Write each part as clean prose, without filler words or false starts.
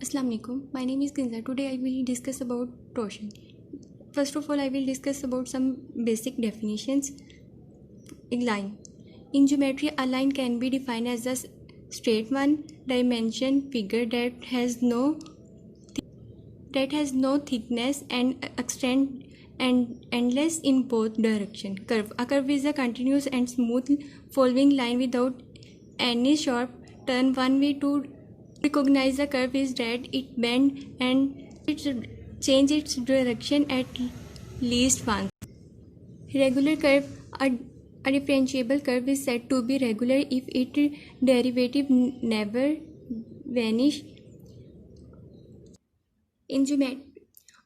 Assalamu alaikum. My name is Kinza. Today I will discuss about torsion. First of all, I will discuss about some basic definitions. A line. In geometry, a line can be defined as a straight one-dimension figure that has no thickness and extend and endless in both direction. Curve. A curve is a continuous and smooth following line without any sharp turn. One way to recognize a curve is that it bends and it should change its direction at least once. Regular curve. A differentiable curve is said to be regular if its derivative never vanish. In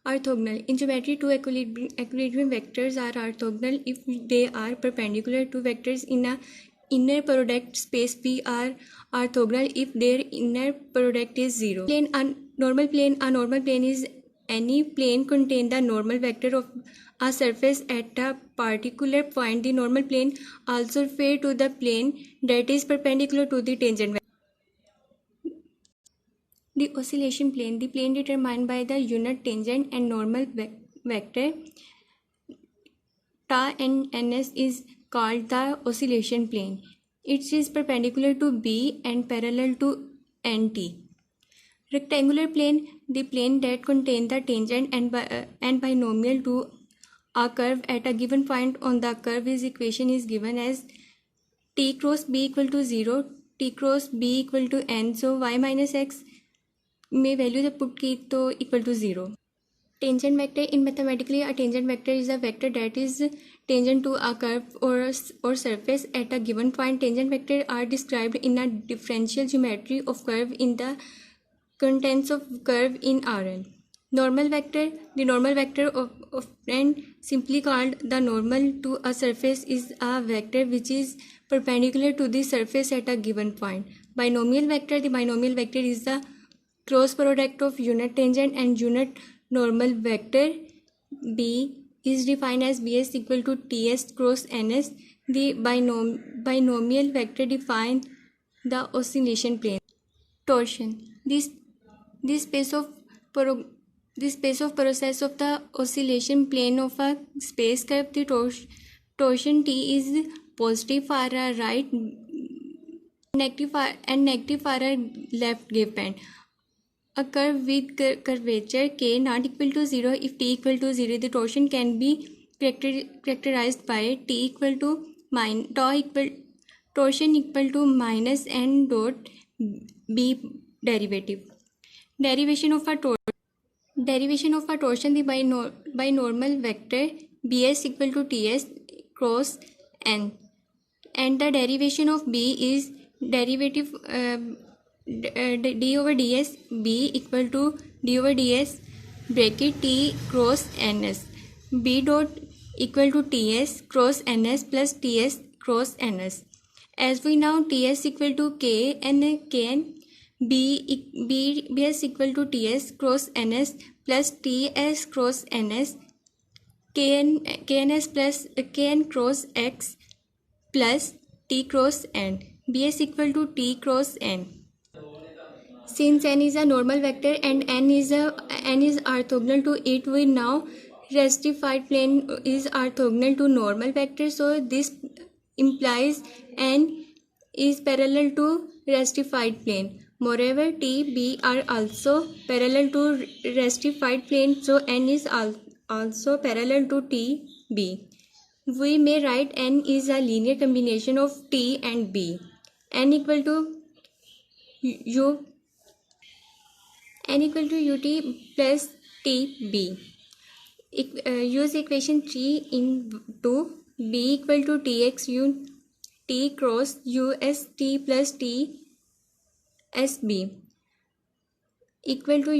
orthogonal. In geometry, two equilibrium vectors are orthogonal if they are perpendicular to vectors in a inner product space. We are orthogonal if their inner product is zero. A normal plane is any plane contain the normal vector of a surface at a particular point. The normal plane also refer to the plane that is perpendicular to the tangent vector. The oscillation plane, the plane determined by the unit tangent and normal vector ta and ns is called the oscillation plane. It is perpendicular to B and parallel to NT. Rectangular plane, the plane that contains the tangent and binomial to a curve at a given point on the curve. Is equation is given as t cross b equal to 0, t cross b equal to n. So y minus x में value जब put की तो equal to 0. Tangent vector. In mathematically, a tangent vector is a vector that is tangent to a curve or surface at a given point. Tangent vectors are described in a differential geometry of curve in the contents of curve in Rn. Normal vector. The normal vector of and simply called the normal to a surface is a vector which is perpendicular to the surface at a given point. Binomial vector. The binomial vector is the cross product of unit tangent and unit normal vector. B is defined as Bs equal to Ts cross Ns. The binomial vector defines the oscillation plane. Torsion. This space of process of the oscillation plane of a space curve. The torsion T is positive for a right and negative for a left give band. A curve with curvature k not equal to 0. If t equal to 0, the torsion can be characterized by t equal to torsion equal to minus n dot b derivative. Derivation of a torsion. The binormal vector bs equal to ts cross n, and the derivation of b is derivative d over ds b equal to d over ds bracket t cross ns. B dot equal to ts cross ns plus ts cross ns. As we know, ts equal to k and kn. bs equal to ts cross ns plus ts cross ns. kns plus kn cross x plus t cross n. bs equal to t cross n. Since n is a normal vector and n is orthogonal to it, we now rectified plane is orthogonal to normal vector. So this implies n is parallel to rectified plane. Moreover, t, b are also parallel to rectified plane. So n is also parallel to t, b. We may write n is a linear combination of t and b. N equal to ut plus tb. Use equation 3 into b equal to tx u t cross us t plus t sb equal to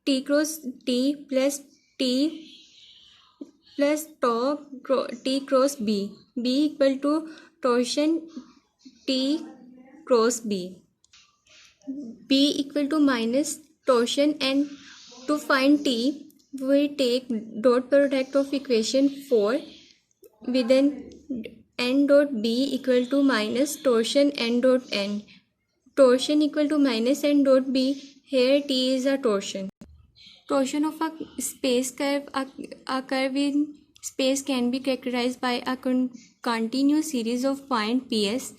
t cross t plus t plus t cross b equal to torsion t cross b equal to minus torsion. And to find t, we take dot product of equation 4 with an n dot b equal to minus torsion n dot n. Torsion equal to minus n dot b Here T is a torsion. Torsion of a space curve. A curve in space can be characterized by a continuous series of points PS,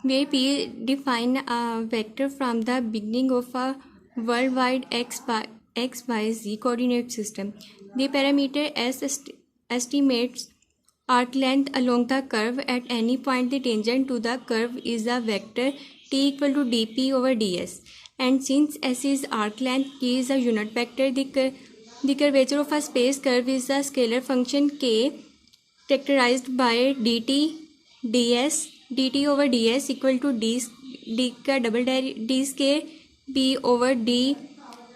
where P define a vector from the beginning of a worldwide XYZ coordinate system. The parameter S estimates arc length along the curve at any point. The tangent to the curve is a vector T equal to dP over ds. And since S is arc length, K is a unit vector, the curvature of a space curve is a scalar function K characterized by dt over ds equal to d का double d square p over d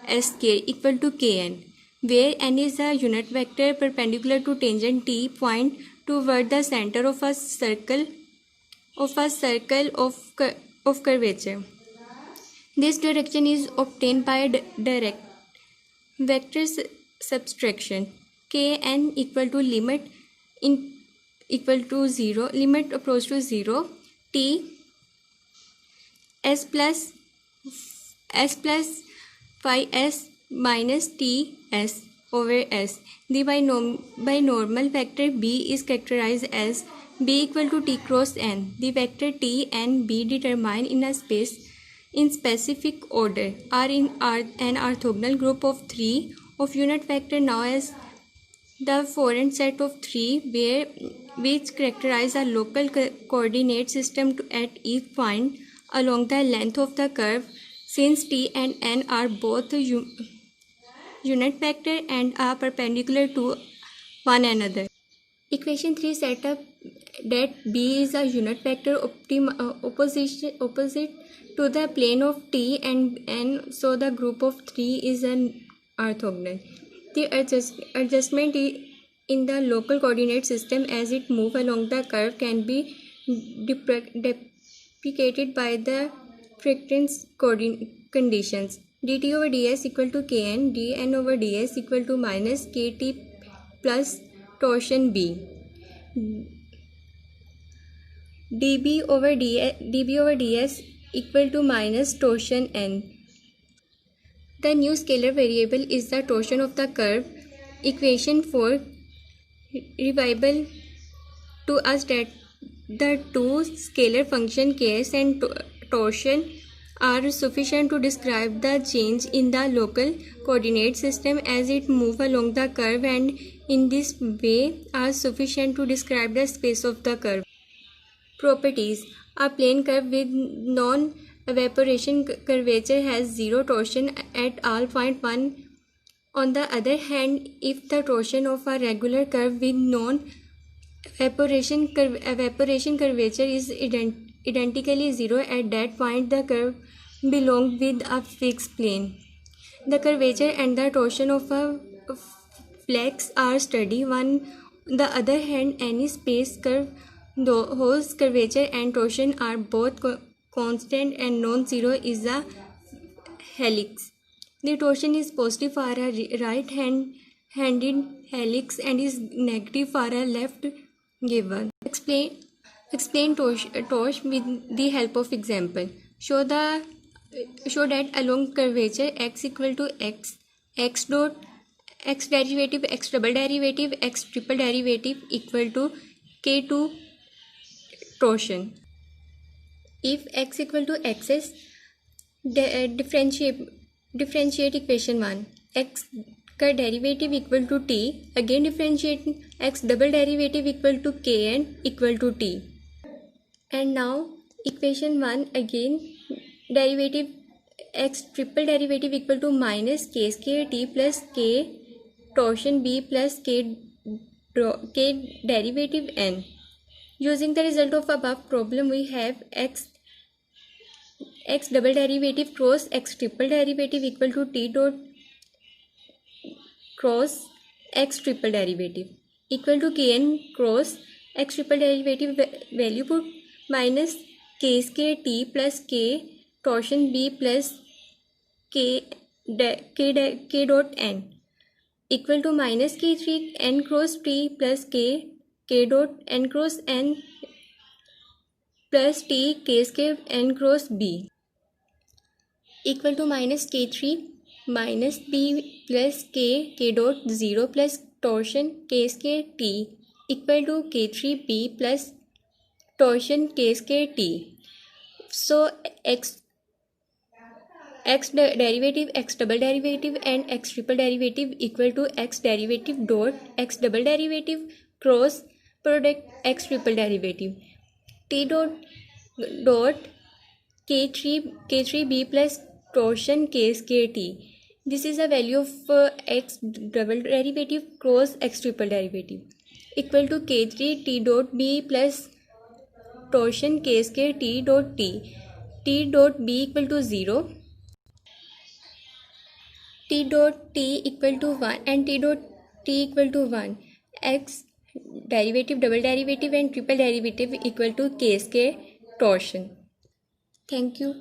s square equal to kn, where n is a unit vector perpendicular to tangent T point toward the center of a circle of curvature. This direction is obtained by direct vector subtraction. Kn equal to limit approach to 0 T s plus phi s minus T s over s. The binomial vector B is characterized as B equal to T cross n. The vector T and B determined in a space in specific order are in an orthogonal group of 3 of unit vector now as the foreign set of 3 which characterize a local coordinate system at each point along the length of the curve. Since T and N are both unit vector and are perpendicular to one another. Equation 3 set up that B is a unit vector opposite to the plane of T and N, so the group of 3 is an orthogonal. The adjustment in the local coordinate system as it moves along the curve can be deprecated by the frequency conditions. dt over ds equal to kn, dn over ds equal to minus kt plus torsion b. dB over ds equal to minus torsion n. The new scalar variable is the torsion of the curve. Equation 4 reveals to us that the two scalar function ks and torsion are sufficient to describe the change in the local coordinate system as it moves along the curve, and in this way are sufficient to describe the space of the curve. Properties. A plane curve with non-evaporation curvature has zero torsion at all point 1. On the other hand, if the torsion of a regular curve with non-evaporation curvature is identically zero at that point, the curve belongs with a fixed plane. The curvature and the torsion of a flex are steady. On the other hand, any space curve whose curvature and torsion are both constant and non-zero is a helix. The torsion is positive for a right-handed helix and is negative for a left given. Explain torsion with the help of example. Show that along curvature x equal to x dot x derivative, x double derivative, x triple derivative equal to k2 torsion. If x equal to xs, differentiate equation 1. X का derivative equal to t. Again differentiate x double derivative equal to kn equal to t. And now equation 1 again derivative x triple derivative equal to minus k square t plus k torsion b plus k derivative n. Using the result of above problem, we have x double derivative cross x triple derivative equal to t dot cross x triple derivative equal to kn cross x triple derivative value put minus k square t plus k torsion b plus k dot n equal to minus k3 n cross t plus k dot n cross n plus t k square n cross b. equal to minus k3 minus b plus k dot 0 plus torsion k square t equal to k3b plus torsion k square t. So x derivative, x double derivative and x triple derivative equal to x derivative dot x double derivative cross product x triple derivative t dot k3b plus torsion k square t. This is a value of x double derivative cross x triple derivative equal to k3 t dot b plus torsion k square t dot b equal to 0, t dot t equal to 1 and t dot t equal to 1. X derivative, double derivative and triple derivative equal to k square torsion. Thank you.